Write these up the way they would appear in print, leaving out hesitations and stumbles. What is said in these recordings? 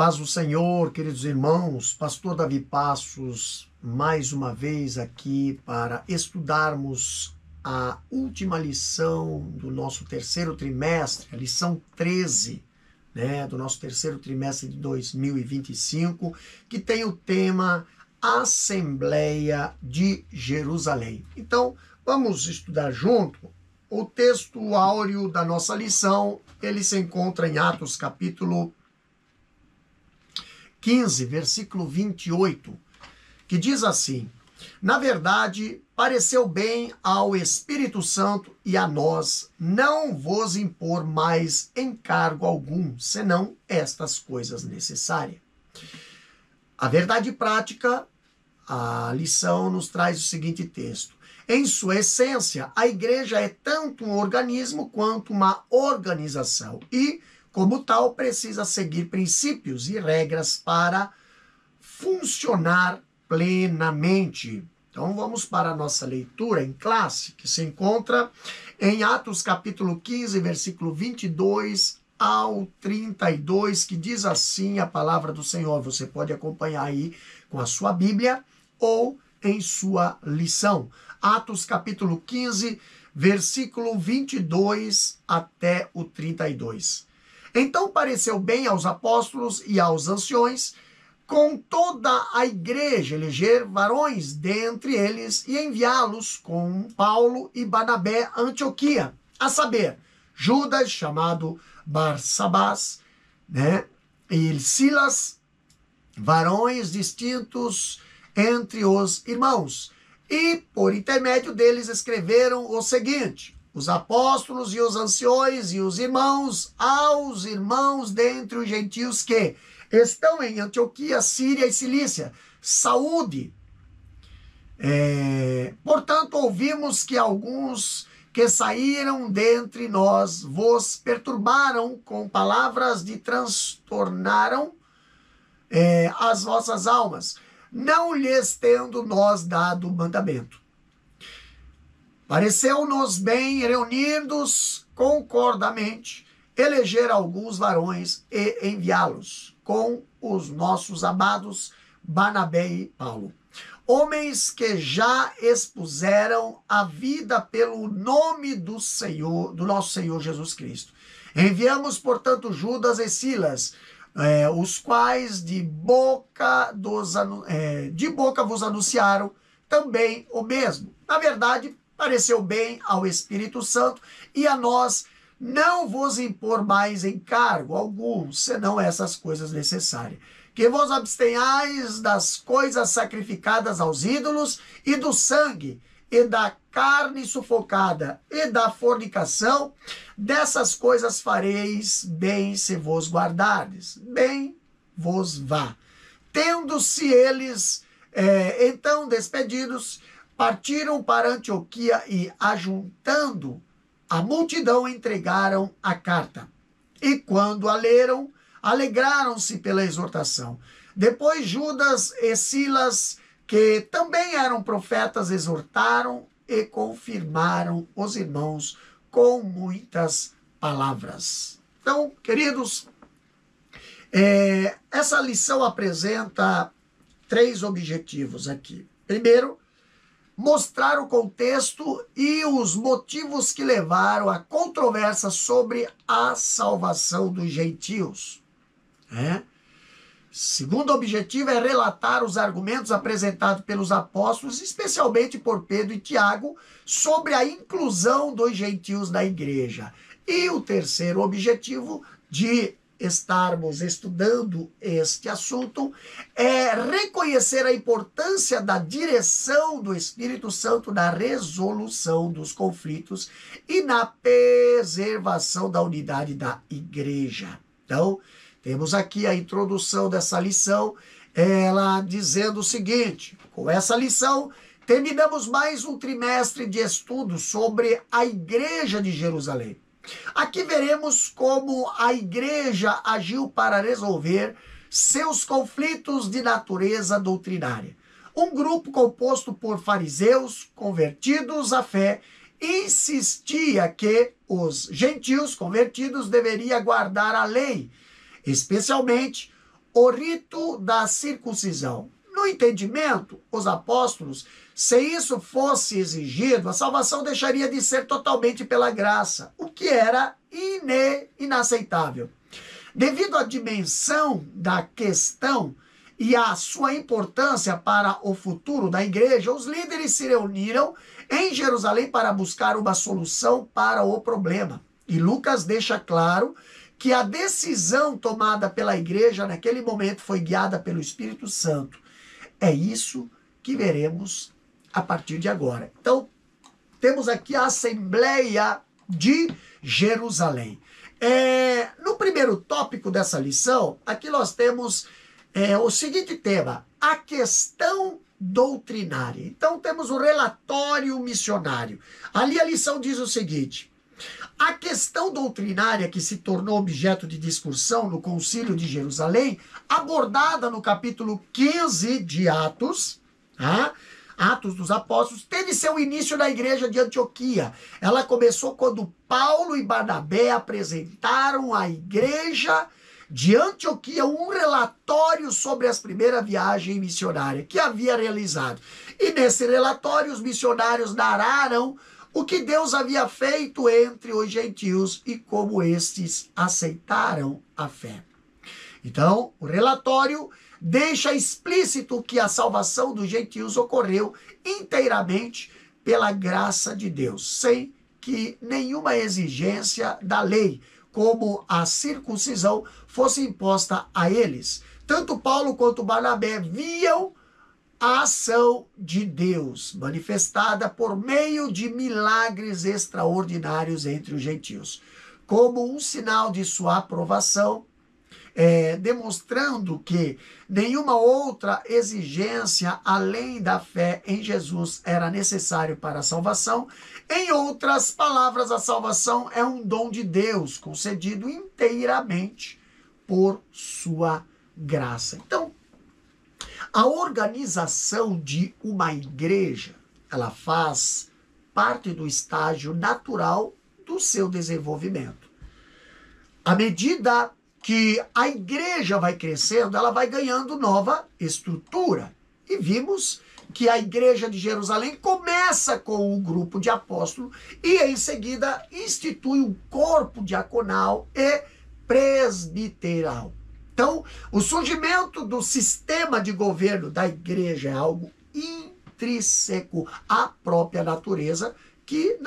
paz do Senhor, queridos irmãos, Pastor Davi Passos, mais uma vez aqui para estudarmos a última lição do nosso terceiro trimestre, a lição 13, do nosso terceiro trimestre de 2025, que tem o tema Assembleia de Jerusalém. Então, vamos estudar junto. O texto áureo da nossa lição, ele se encontra em Atos capítulo 15, versículo 28, que diz assim: na verdade, pareceu bem ao Espírito Santo e a nós não vos impor mais encargo algum, senão estas coisas necessárias. A verdade prática, a lição nos traz o seguinte texto: em sua essência, a igreja é tanto um organismo quanto uma organização e, como tal, precisa seguir princípios e regras para funcionar plenamente. Então vamos para a nossa leitura em classe, que se encontra em Atos capítulo 15, versículo 22 ao 32, que diz assim a palavra do Senhor. Você pode acompanhar aí com a sua Bíblia ou em sua lição. Atos capítulo 15, versículo 22 até o 32. Então pareceu bem aos apóstolos e aos anciões, com toda a igreja, eleger varões dentre eles e enviá-los com Paulo e Barnabé a Antioquia, a saber, Judas, chamado Barsabás, e Silas, varões distintos entre os irmãos. E, por intermédio deles, escreveram o seguinte: os apóstolos e os anciões e os irmãos, aos irmãos dentre os gentios que estão em Antioquia, Síria e Cilícia, saúde. Portanto, ouvimos que alguns que saíram dentre nós vos perturbaram com palavras de transtornaram as vossas almas, não lhes tendo nós dado mandamento. Pareceu-nos bem, reunidos concordamente, eleger alguns varões e enviá-los com os nossos amados Barnabé e Paulo, homens que já expuseram a vida pelo nome do Senhor, do nosso Senhor Jesus Cristo. Enviamos, portanto, Judas e Silas, os quais de boca vos anunciaram também o mesmo. Na verdade, pareceu bem ao Espírito Santo e a nós não vos impor mais encargo algum, senão essas coisas necessárias. Que vos abstenhais das coisas sacrificadas aos ídolos e do sangue, e da carne sufocada, e da fornicação. Dessas coisas fareis bem se vos guardardes. Bem vos vá. Tendo-se eles, então, despedidos, partiram para Antioquia e, ajuntando a multidão, entregaram a carta. E quando a leram, alegraram-se pela exortação. Depois Judas e Silas, que também eram profetas, exortaram e confirmaram os irmãos com muitas palavras. Então, queridos, essa lição apresenta 3 objetivos aqui. Primeiro, mostrar o contexto e os motivos que levaram à controvérsia sobre a salvação dos gentios. Segundo objetivo é relatar os argumentos apresentados pelos apóstolos, especialmente por Pedro e Tiago, sobre a inclusão dos gentios na igreja. E o terceiro objetivo de estarmos estudando este assunto é reconhecer a importância da direção do Espírito Santo na resolução dos conflitos e na preservação da unidade da igreja. Então, temos aqui a introdução dessa lição, ela dizendo o seguinte: com essa lição, terminamos mais um trimestre de estudo sobre a igreja de Jerusalém. Aqui veremos como a igreja agiu para resolver seus conflitos de natureza doutrinária. Um grupo composto por fariseus convertidos à fé insistia que os gentios convertidos deveriam guardar a lei, especialmente o rito da circuncisão. No entendimento, os apóstolos, se isso fosse exigido, a salvação deixaria de ser totalmente pela graça, o que era inaceitável. Devido à dimensão da questão e à sua importância para o futuro da igreja, os líderes se reuniram em Jerusalém para buscar uma solução para o problema. E Lucas deixa claro que a decisão tomada pela igreja naquele momento foi guiada pelo Espírito Santo. É isso que veremos a partir de agora. Então, temos aqui a Assembleia de Jerusalém. No primeiro tópico dessa lição, aqui nós temos o seguinte tema: a questão doutrinária. Então, temos o relatório missionário. Ali a lição diz o seguinte: a questão doutrinária que se tornou objeto de discussão no Concílio de Jerusalém, abordada no capítulo 15 de Atos, Atos dos Apóstolos, teve seu início na igreja de Antioquia. Ela começou quando Paulo e Barnabé apresentaram à igreja de Antioquia um relatório sobre as primeiras viagens missionárias que havia realizado. E nesse relatório os missionários narraram o que Deus havia feito entre os gentios e como estes aceitaram a fé. Então, o relatório deixa explícito que a salvação dos gentios ocorreu inteiramente pela graça de Deus, sem que nenhuma exigência da lei, como a circuncisão, fosse imposta a eles. Tanto Paulo quanto Barnabé viam a ação de Deus manifestada por meio de milagres extraordinários entre os gentios, como um sinal de sua aprovação, demonstrando que nenhuma outra exigência além da fé em Jesus era necessário para a salvação. Em outras palavras, a salvação é um dom de Deus, concedido inteiramente por sua graça. Então, a organização de uma igreja, ela faz parte do estágio natural do seu desenvolvimento. À medida que a igreja vai crescendo, ela vai ganhando nova estrutura. E vimos que a igreja de Jerusalém começa com um grupo de apóstolos e em seguida institui um corpo diaconal e presbiteral. Então, o surgimento do sistema de governo da igreja é algo intrínseco à própria natureza que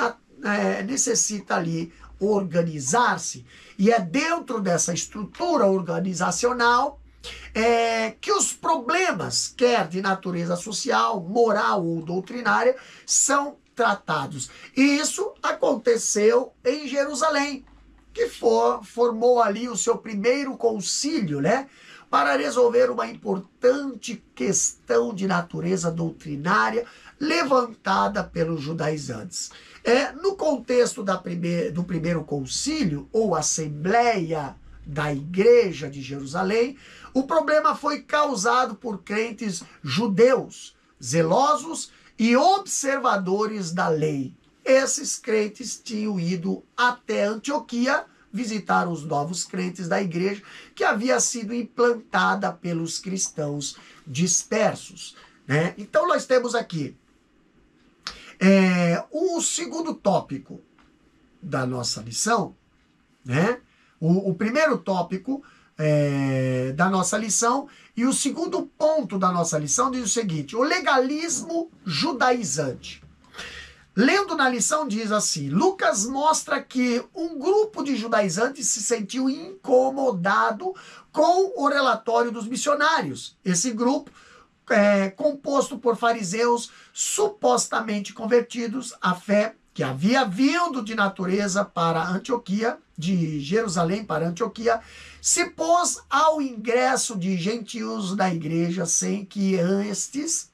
necessita ali organizar-se. E é dentro dessa estrutura organizacional que os problemas, quer de natureza social, moral ou doutrinária, são tratados. E isso aconteceu em Jerusalém, que formou ali o seu primeiro concílio, para resolver uma importante questão de natureza doutrinária levantada pelos judaizantes. No contexto do primeiro concílio, ou Assembleia da Igreja de Jerusalém, o problema foi causado por crentes judeus, zelosos e observadores da lei. Esses crentes tinham ido até Antioquia visitar os novos crentes da igreja que havia sido implantada pelos cristãos dispersos. Então nós temos aqui o segundo tópico da nossa lição, o primeiro tópico da nossa lição, e o segundo ponto da nossa lição diz o seguinte: o legalismo judaizante. Lendo na lição diz assim: Lucas mostra que um grupo de judaizantes se sentiu incomodado com o relatório dos missionários. Esse grupo, composto por fariseus supostamente convertidos à fé, que havia vindo de natureza para Antioquia, de Jerusalém para Antioquia, se pôs ao ingresso de gentios da igreja sem que antes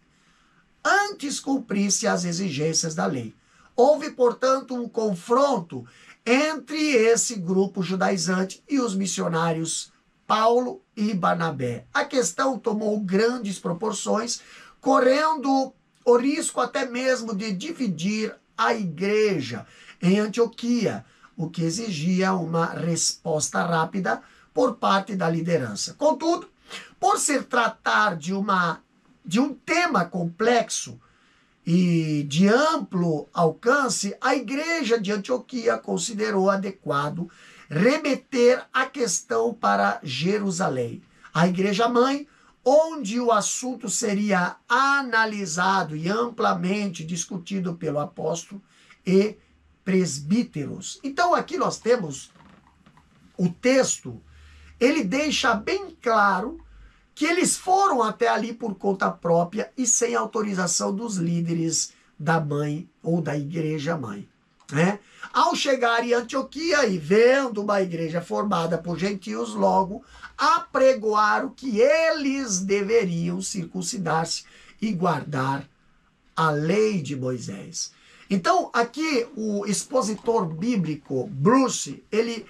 cumprisse as exigências da lei. Houve, portanto, um confronto entre esse grupo judaizante e os missionários Paulo e Barnabé. A questão tomou grandes proporções, correndo o risco até mesmo de dividir a igreja em Antioquia, o que exigia uma resposta rápida por parte da liderança. Contudo, Por se tratar de um tema complexo e de amplo alcance, a igreja de Antioquia considerou adequado remeter a questão para Jerusalém, a igreja mãe, onde o assunto seria analisado e amplamente discutido pelo apóstolo e presbíteros. Então aqui nós temos o texto, ele deixa bem claro que eles foram até ali por conta própria e sem autorização dos líderes da mãe ou da igreja mãe, né? Ao chegar em Antioquia e vendo uma igreja formada por gentios, logo apregoaram que eles deveriam circuncidar-se e guardar a lei de Moisés. Então, aqui o expositor bíblico Bruce, ele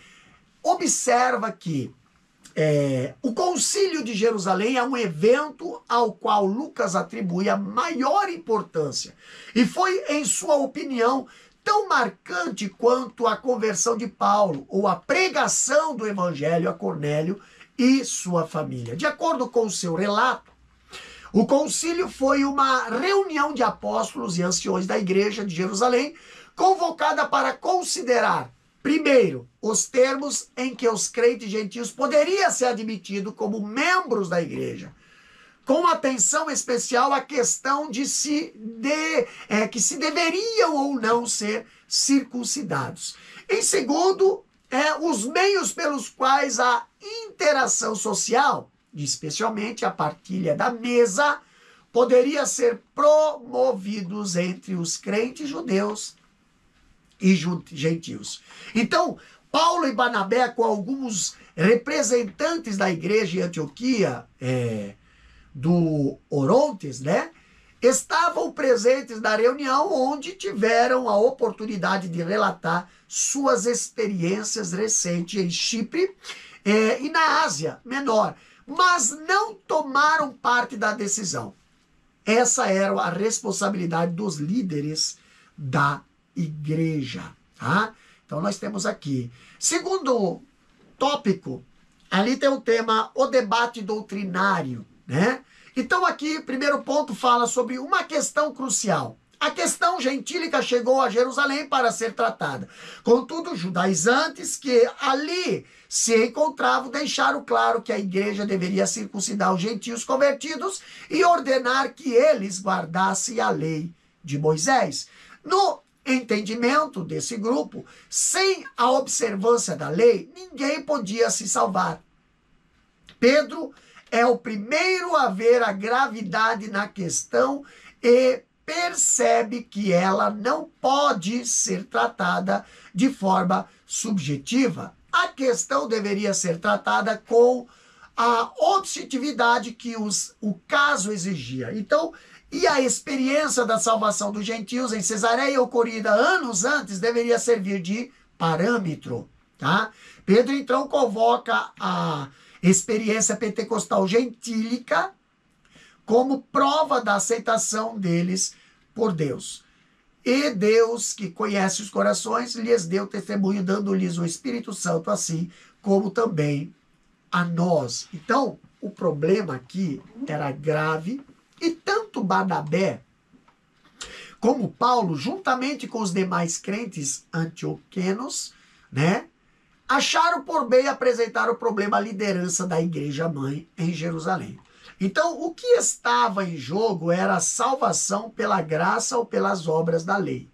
observa que o Concílio de Jerusalém é um evento ao qual Lucas atribui a maior importância e foi, em sua opinião, tão marcante quanto a conversão de Paulo ou a pregação do evangelho a Cornélio e sua família. De acordo com o seu relato, o concílio foi uma reunião de apóstolos e anciões da igreja de Jerusalém, convocada para considerar, primeiro, os termos em que os crentes gentios poderiam ser admitidos como membros da igreja, com atenção especial à questão que se deveriam ou não ser circuncidados. Em segundo, os meios pelos quais a interação social, especialmente a partilha da mesa, poderia ser promovidos entre os crentes judeus e gentios. Então, Paulo e Barnabé, com alguns representantes da igreja em Antioquia, do Orontes, né, estavam presentes na reunião, onde tiveram a oportunidade de relatar suas experiências recentes em Chipre e na Ásia Menor, mas não tomaram parte da decisão. Essa era a responsabilidade dos líderes da igreja, tá? Então nós temos aqui. Segundo tópico, ali tem o tema, o debate doutrinário, né? Então aqui, primeiro ponto, fala sobre uma questão crucial. A questão gentílica chegou a Jerusalém para ser tratada. Contudo, os judaizantes que ali se encontravam deixaram claro que a igreja deveria circuncidar os gentios convertidos e ordenar que eles guardassem a lei de Moisés. No entendimento desse grupo, sem a observância da lei, ninguém podia se salvar. Pedro é o primeiro a ver a gravidade na questão e percebe que ela não pode ser tratada de forma subjetiva. A questão deveria ser tratada com a objetividade que o caso exigia. Então, e a experiência da salvação dos gentios em Cesareia, ocorrida anos antes, deveria servir de parâmetro, tá? Pedro, então, convoca a experiência pentecostal gentílica como prova da aceitação deles por Deus. E Deus, que conhece os corações, lhes deu testemunho, dando-lhes o Espírito Santo, assim como também a nós. Então, o problema aqui era grave, e tanto Barnabé como Paulo, juntamente com os demais crentes antioquenos, né, acharam por bem apresentar o problema à liderança da igreja mãe em Jerusalém. Então, o que estava em jogo era a salvação pela graça ou pelas obras da lei.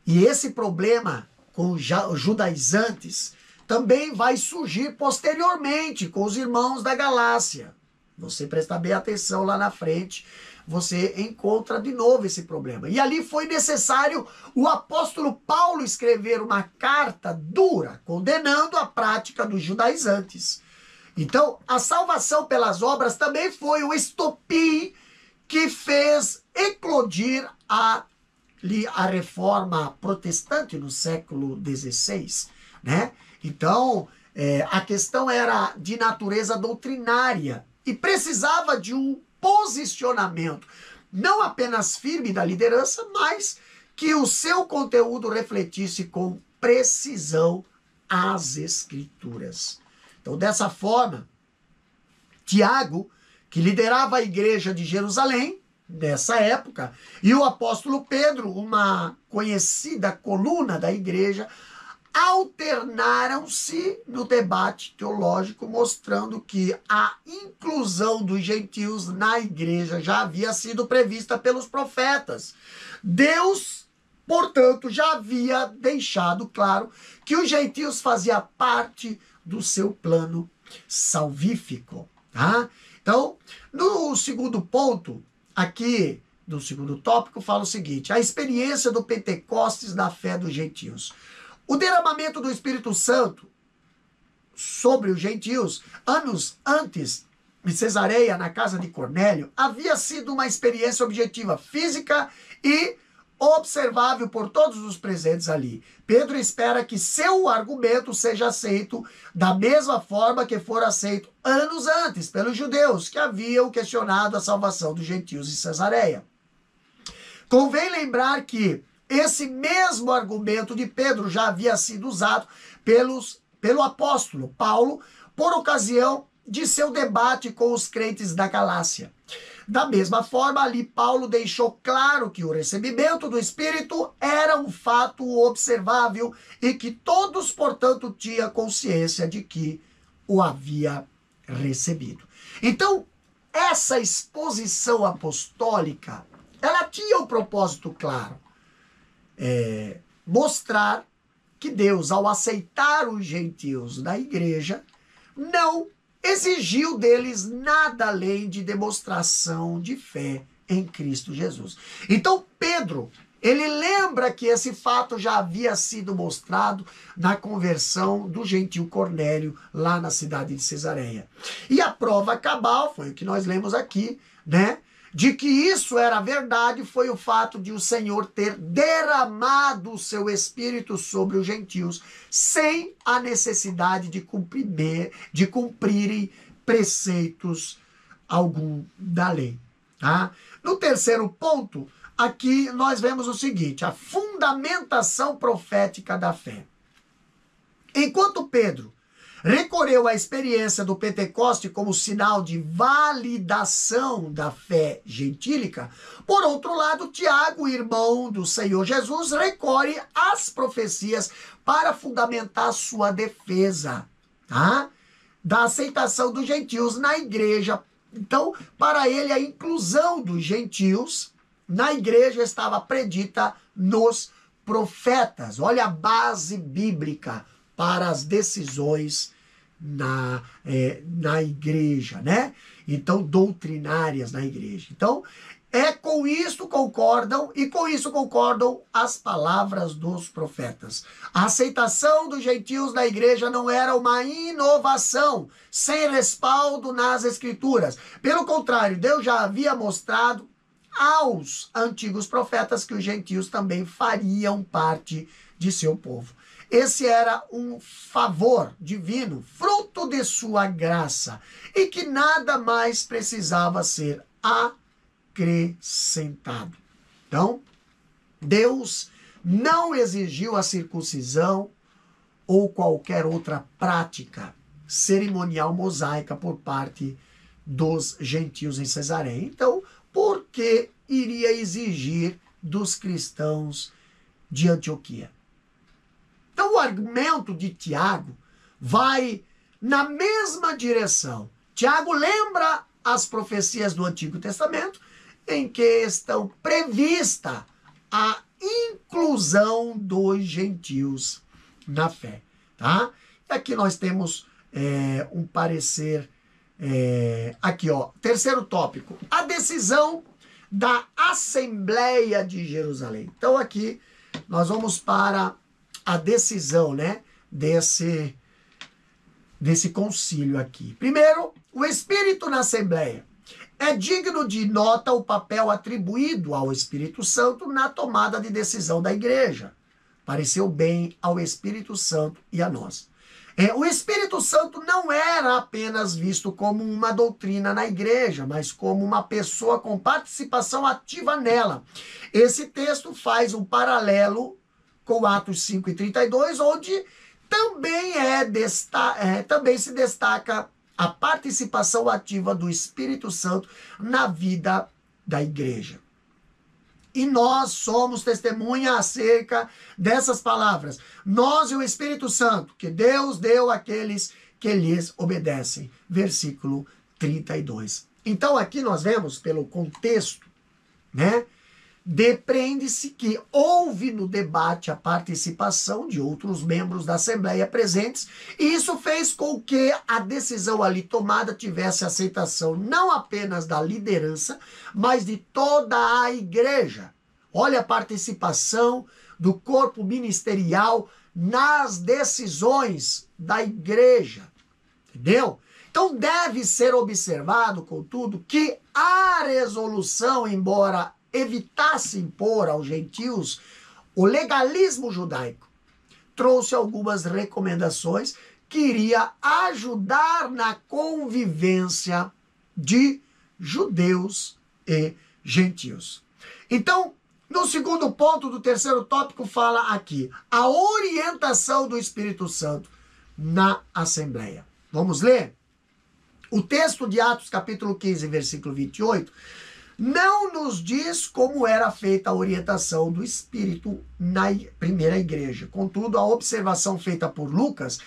E esse problema com os judaizantes também vai surgir posteriormente com os irmãos da Galácia. Você prestar bem atenção lá na frente, você encontra de novo esse problema. E ali foi necessário o apóstolo Paulo escrever uma carta dura, condenando a prática dos judaizantes. Então, a salvação pelas obras também foi o estopim que fez eclodir a reforma protestante no século XVI, né? Então, a questão era de natureza doutrinária e precisava de um posicionamento, não apenas firme da liderança, mas que o seu conteúdo refletisse com precisão as Escrituras. Então, dessa forma, Tiago, que liderava a igreja de Jerusalém, nessa época, e o apóstolo Pedro, uma conhecida coluna da igreja, alternaram-se no debate teológico, mostrando que a inclusão dos gentios na igreja já havia sido prevista pelos profetas. Deus, portanto, já havia deixado claro que os gentios faziam parte do seu plano salvífico. Tá? Então, no segundo ponto, aqui no segundo tópico, fala o seguinte: a experiência do Pentecostes na fé dos gentios. O derramamento do Espírito Santo sobre os gentios, anos antes, em Cesareia, na casa de Cornélio, havia sido uma experiência objetiva, física e observável por todos os presentes ali. Pedro espera que seu argumento seja aceito da mesma forma que for aceito anos antes pelos judeus, que haviam questionado a salvação dos gentios em Cesareia. Convém lembrar que esse mesmo argumento de Pedro já havia sido usado pelo apóstolo Paulo por ocasião de seu debate com os crentes da Galácia. Da mesma forma, ali Paulo deixou claro que o recebimento do Espírito era um fato observável e que todos, portanto, tinham consciência de que o havia recebido. Então, essa exposição apostólica, ela tinha um propósito claro. Mostrar que Deus, ao aceitar os gentios da igreja, não exigiu deles nada além de demonstração de fé em Cristo Jesus. Então Pedro, ele lembra que esse fato já havia sido mostrado na conversão do gentio Cornélio lá na cidade de Cesareia. E a prova cabal, foi o que nós lemos aqui, né? De que isso era verdade foi o fato de o Senhor ter derramado o seu Espírito sobre os gentios, sem a necessidade de cumprirem preceitos algum da lei. Tá? No terceiro ponto, aqui nós vemos o seguinte: a fundamentação profética da fé. Enquanto Pedro recorreu à experiência do Pentecoste como sinal de validação da fé gentílica, por outro lado, Tiago, irmão do Senhor Jesus, recorre às profecias para fundamentar sua defesa, tá? Da aceitação dos gentios na igreja. Então, para ele, a inclusão dos gentios na igreja estava predita nos profetas. Olha a base bíblica para as decisões na igreja, né? Então, doutrinárias na igreja. Então, com isso concordam, e com isso concordam as palavras dos profetas. A aceitação dos gentios na igreja não era uma inovação, sem respaldo nas escrituras. Pelo contrário, Deus já havia mostrado aos antigos profetas que os gentios também fariam parte de seu povo. Esse era um favor divino, fruto de sua graça, e que nada mais precisava ser acrescentado. Então, Deus não exigiu a circuncisão ou qualquer outra prática cerimonial mosaica por parte dos gentios em Cesareia. Então, por que iria exigir dos cristãos de Antioquia? Então, o argumento de Tiago vai na mesma direção. Tiago lembra as profecias do Antigo Testamento, em que estão prevista a inclusão dos gentios na fé. Tá? E aqui nós temos um parecer, aqui, ó, terceiro tópico, a decisão da Assembleia de Jerusalém. Então, aqui nós vamos para a decisão, né, desse concílio aqui. Primeiro, o Espírito na Assembleia. É digno de nota o papel atribuído ao Espírito Santo na tomada de decisão da igreja. Pareceu bem ao Espírito Santo e a nós. O Espírito Santo não era apenas visto como uma doutrina na igreja, mas como uma pessoa com participação ativa nela. Esse texto faz um paralelo com Atos 5:32, onde também se destaca a participação ativa do Espírito Santo na vida da igreja. E nós somos testemunha acerca dessas palavras. Nós e o Espírito Santo, que Deus deu àqueles que lhes obedecem. Versículo 32. Então aqui nós vemos, pelo contexto, né? Depreende-se que houve no debate a participação de outros membros da Assembleia presentes, e isso fez com que a decisão ali tomada tivesse aceitação não apenas da liderança, mas de toda a igreja. Olha a participação do corpo ministerial nas decisões da igreja, entendeu? Então deve ser observado, contudo, que a resolução, embora evitasse impor aos gentios o legalismo judaico, trouxe algumas recomendações que iria ajudar na convivência de judeus e gentios. Então, no segundo ponto do terceiro tópico, fala aqui a orientação do Espírito Santo na Assembleia. Vamos ler? O texto de Atos, capítulo 15, versículo 28, não nos diz como era feita a orientação do Espírito na primeira igreja. Contudo, a observação feita por Lucas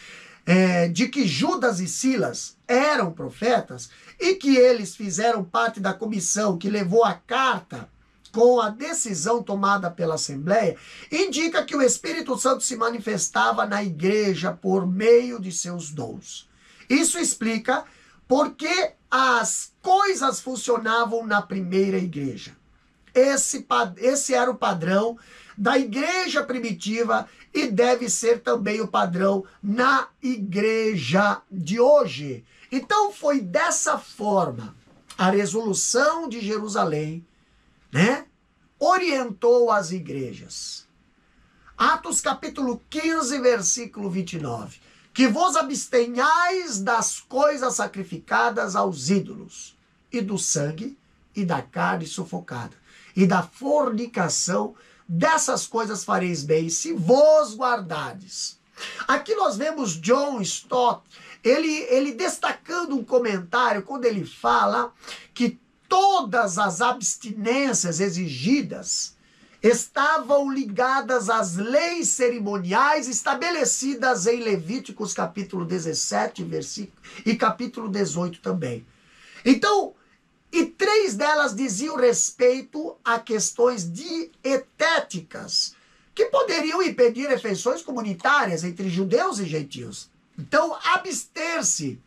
de que Judas e Silas eram profetas e que eles fizeram parte da comissão que levou a carta com a decisão tomada pela Assembleia, indica que o Espírito Santo se manifestava na igreja por meio de seus dons. Isso explica por que as coisas funcionavam na primeira igreja. Esse era o padrão da igreja primitiva e deve ser também o padrão na igreja de hoje. Então foi dessa forma a resolução de Jerusalém, né, orientou as igrejas. Atos capítulo 15, versículo 29. Que vos abstenhais das coisas sacrificadas aos ídolos, e do sangue, e da carne sufocada, e da fornicação, dessas coisas fareis bem, se vos guardardes. Aqui nós vemos John Stott, ele destacando um comentário, quando ele fala que todas as abstinências exigidas estavam ligadas às leis cerimoniais estabelecidas em Levíticos capítulo 17, versículo, e capítulo 18 também. Então, e 3 delas diziam respeito a questões dietéticas, que poderiam impedir refeições comunitárias entre judeus e gentios. Então, abster-se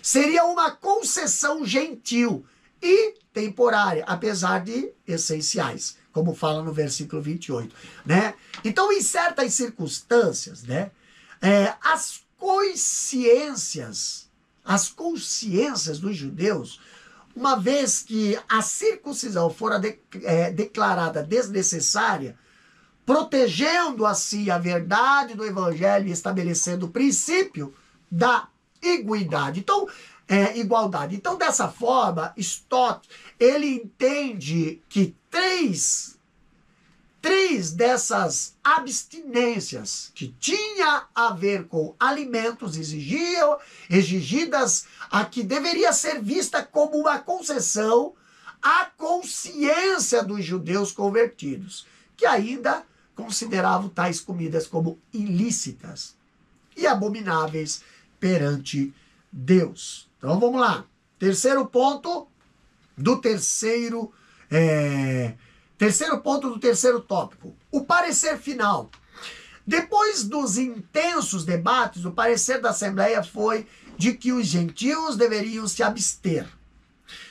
seria uma concessão gentil e temporária, apesar de essenciais, como fala no versículo 28, né? Então, em certas circunstâncias, né, as consciências dos judeus, uma vez que a circuncisão fora declarada desnecessária, protegendo assim a verdade do evangelho e estabelecendo o princípio da igualdade. Então, dessa forma, Stott, ele entende que três dessas abstinências que tinha a ver com alimentos exigidas a que deveria ser vista como uma concessão à consciência dos judeus convertidos, que ainda consideravam tais comidas como ilícitas e abomináveis perante Deus. Então vamos lá. Terceiro ponto do terceiro tópico. O parecer final. Depois dos intensos debates, o parecer da Assembleia foi de que os gentios deveriam se abster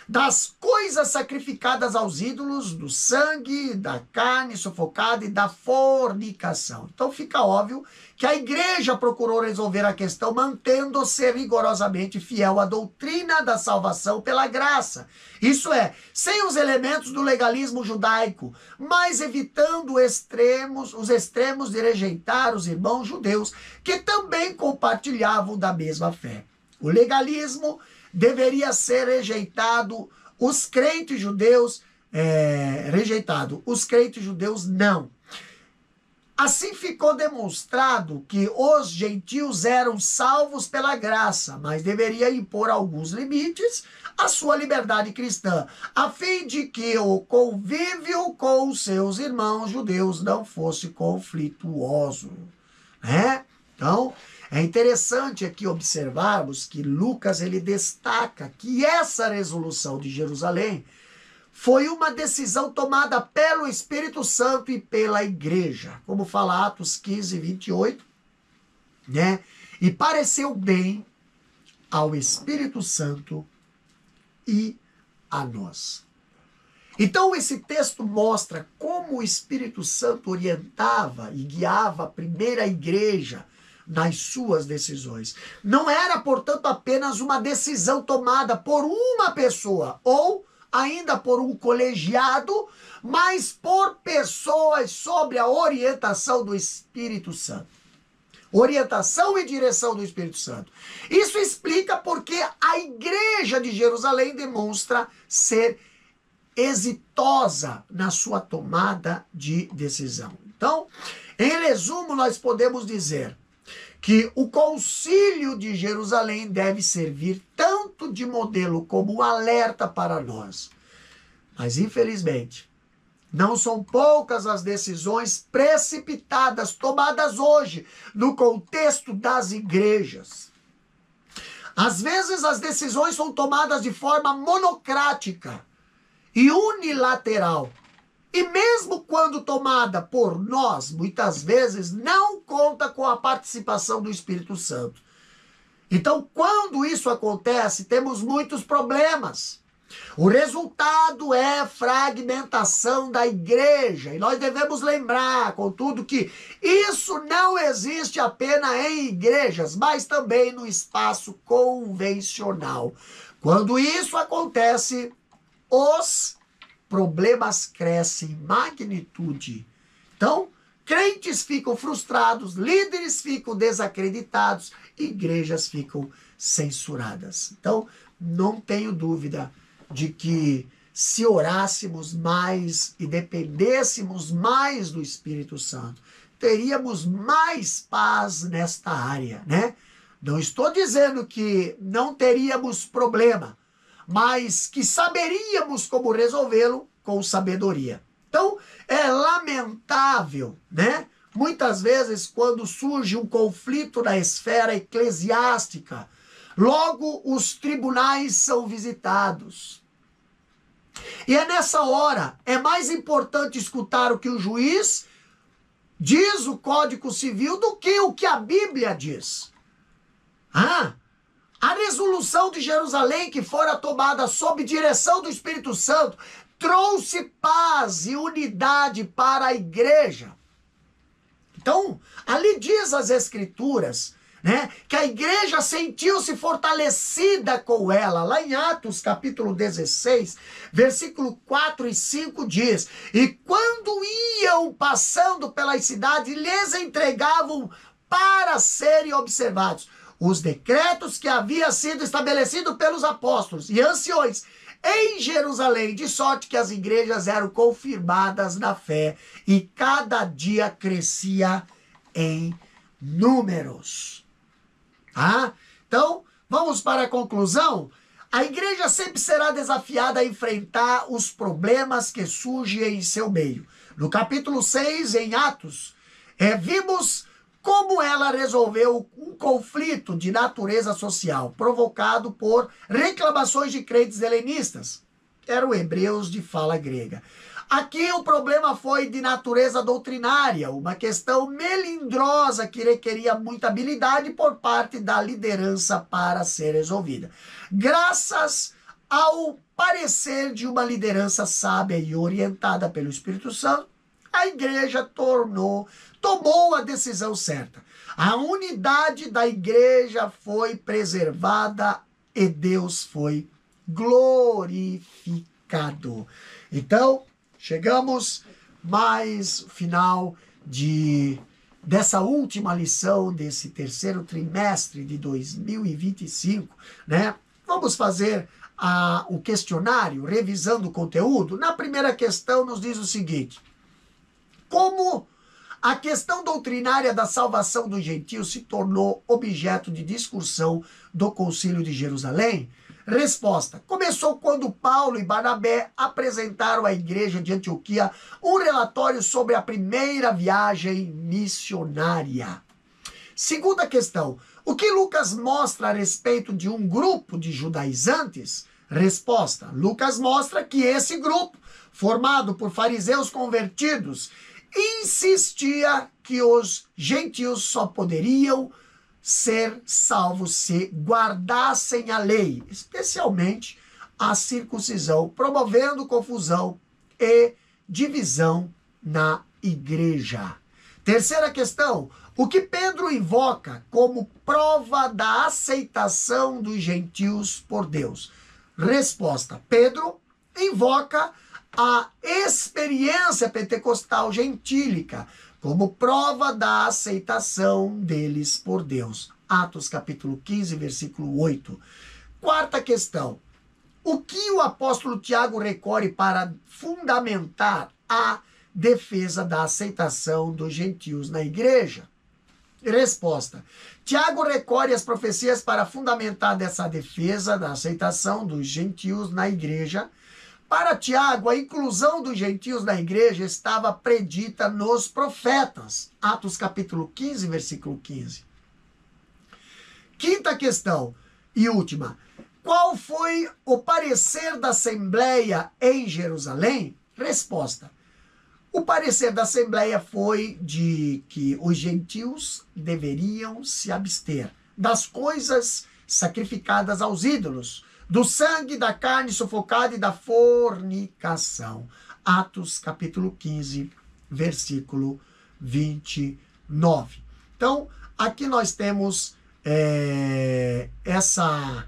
das coisas sacrificadas aos ídolos, do sangue, da carne sufocada e da fornicação. Então fica óbvio que a igreja procurou resolver a questão mantendo-se rigorosamente fiel à doutrina da salvação pela graça. Isso é, sem os elementos do legalismo judaico, mas evitando os extremos de rejeitar os irmãos judeus que também compartilhavam da mesma fé. O legalismo deveria ser rejeitado, os crentes judeus não. Assim ficou demonstrado que os gentios eram salvos pela graça, mas deveria impor alguns limites à sua liberdade cristã, a fim de que o convívio com os seus irmãos judeus não fosse conflituoso, né? Então, é interessante aqui observarmos que Lucas ele destaca que essa resolução de Jerusalém foi uma decisão tomada pelo Espírito Santo e pela igreja, como fala Atos 15, 28, né? E pareceu bem ao Espírito Santo e a nós. Então esse texto mostra como o Espírito Santo orientava e guiava a primeira igreja nas suas decisões. Não era, portanto, apenas uma decisão tomada por uma pessoa ou ainda por um colegiado, mas por pessoas sob a orientação do Espírito Santo. Orientação e direção do Espírito Santo. Isso explica porque a igreja de Jerusalém demonstra ser exitosa na sua tomada de decisão. Então, em resumo, nós podemos dizer que o concílio de Jerusalém deve servir tanto de modelo como um alerta para nós. Mas, infelizmente, não são poucas as decisões precipitadas tomadas hoje no contexto das igrejas. Às vezes, as decisões são tomadas de forma monocrática e unilateral. E mesmo quando tomada por nós, muitas vezes não conta com a participação do Espírito Santo. Então, quando isso acontece, temos muitos problemas. O resultado é fragmentação da igreja. E nós devemos lembrar, contudo, que isso não existe apenas em igrejas, mas também no espaço convencional. Quando isso acontece, os problemas crescem em magnitude. Então, crentes ficam frustrados, líderes ficam desacreditados, igrejas ficam censuradas. Então, não tenho dúvida de que se orássemos mais e dependêssemos mais do Espírito Santo, teríamos mais paz nesta área, né? Não estou dizendo que não teríamos problema, mas que saberíamos como resolvê-lo com sabedoria. Então, é lamentável, né? Muitas vezes, quando surge um conflito na esfera eclesiástica, logo os tribunais são visitados. E é nessa hora, é mais importante escutar o que o juiz diz, o Código Civil, do que o que a Bíblia diz. A resolução de Jerusalém, que fora tomada sob direção do Espírito Santo, trouxe paz e unidade para a igreja. Então, ali diz as Escrituras, né, que a igreja sentiu-se fortalecida com ela. Lá em Atos, capítulo 16, versículo 4 e 5 diz: e quando iam passando pelas cidades, lhes entregavam para serem observados os decretos que havia sido estabelecido pelos apóstolos e anciões em Jerusalém, de sorte que as igrejas eram confirmadas na fé e cada dia crescia em números. Então, vamos para a conclusão. A igreja sempre será desafiada a enfrentar os problemas que surgem em seu meio. No capítulo 6, em Atos, vimos como ela resolveu um conflito de natureza social provocado por reclamações de crentes helenistas, que eram hebreus de fala grega. Aqui o problema foi de natureza doutrinária, uma questão melindrosa que requeria muita habilidade por parte da liderança para ser resolvida. Graças ao parecer de uma liderança sábia e orientada pelo Espírito Santo, a igreja tomou a decisão certa. A unidade da igreja foi preservada e Deus foi glorificado. Então, chegamos mais final dessa última lição, desse terceiro trimestre de 2025, né? Vamos fazer o questionário, revisando o conteúdo. Na primeira questão nos diz o seguinte: como a questão doutrinária da salvação dos gentios se tornou objeto de discussão do Concílio de Jerusalém? Resposta: começou quando Paulo e Barnabé apresentaram à igreja de Antioquia um relatório sobre a primeira viagem missionária. Segunda questão: o que Lucas mostra a respeito de um grupo de judaizantes? Resposta: Lucas mostra que esse grupo, formado por fariseus convertidos, insistia que os gentios só poderiam ser salvos se guardassem a lei, especialmente a circuncisão, promovendo confusão e divisão na igreja. Terceira questão: o que Pedro invoca como prova da aceitação dos gentios por Deus? Resposta: Pedro invoca a experiência pentecostal gentílica como prova da aceitação deles por Deus. Atos capítulo 15, versículo 8. Quarta questão: o que o apóstolo Tiago recorre para fundamentar a defesa da aceitação dos gentios na igreja? Resposta: Tiago recorre às profecias para fundamentar dessa defesa da aceitação dos gentios na igreja. Para Tiago, a inclusão dos gentios na igreja estava predita nos profetas. Atos capítulo 15, versículo 15. Quinta questão e última: qual foi o parecer da Assembleia em Jerusalém? Resposta: o parecer da Assembleia foi de que os gentios deveriam se abster das coisas sacrificadas aos ídolos, do sangue, da carne sufocada e da fornicação. Atos capítulo 15, versículo 29. Então, aqui nós temos essa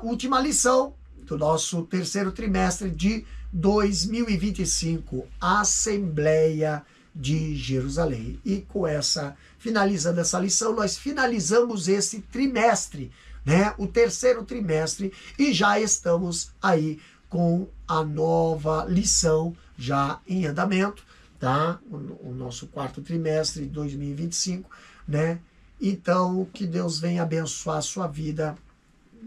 última lição do nosso terceiro trimestre de 2025, Assembleia de Jerusalém. E com essa, finalizando essa lição, nós finalizamos esse trimestre, né? O terceiro trimestre, e já estamos aí com a nova lição já em andamento, tá? O nosso quarto trimestre de 2025, né? Então, que Deus venha abençoar a sua vida.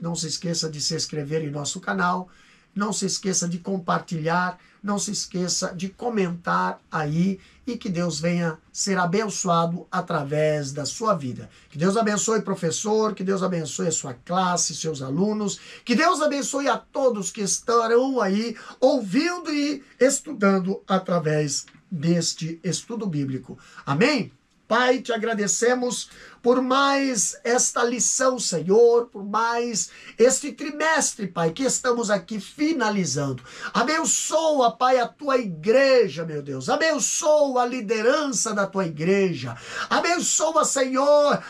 Não se esqueça de se inscrever em nosso canal. Não se esqueça de compartilhar, não se esqueça de comentar aí, e que Deus venha ser abençoado através da sua vida. Que Deus abençoe o professor, que Deus abençoe a sua classe, seus alunos, que Deus abençoe a todos que estarão aí ouvindo e estudando através deste estudo bíblico. Amém? Pai, te agradecemos por mais esta lição, Senhor, por mais este trimestre, Pai, que estamos aqui finalizando. Abençoa, Pai, a tua igreja, meu Deus. Abençoa a liderança da tua igreja. Abençoa, Senhor,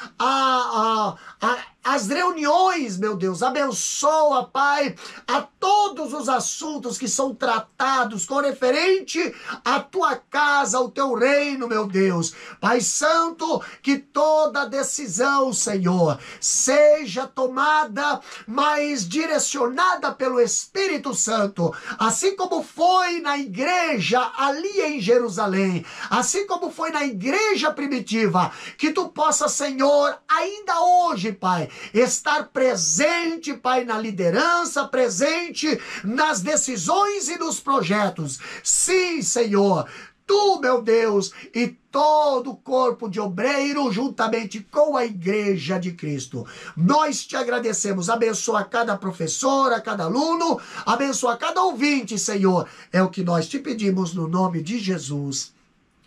as reuniões, meu Deus. Abençoa, Pai, a todos os assuntos que são tratados com referente à tua casa, ao teu reino, meu Deus. Pai Santo, que toda decisão, Senhor, seja tomada, mas direcionada pelo Espírito Santo, assim como foi na igreja ali em Jerusalém, assim como foi na igreja primitiva, que tu possa, Senhor, ainda hoje, Pai, estar presente, Pai, na liderança, presente nas decisões e nos projetos. Sim, Senhor, tu, meu Deus, e todo o corpo de obreiro, juntamente com a igreja de Cristo. Nós te agradecemos. Abençoa cada professor, cada aluno, abençoa cada ouvinte, Senhor. É o que nós te pedimos no nome de Jesus.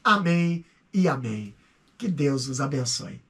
Amém e amém. Que Deus os abençoe.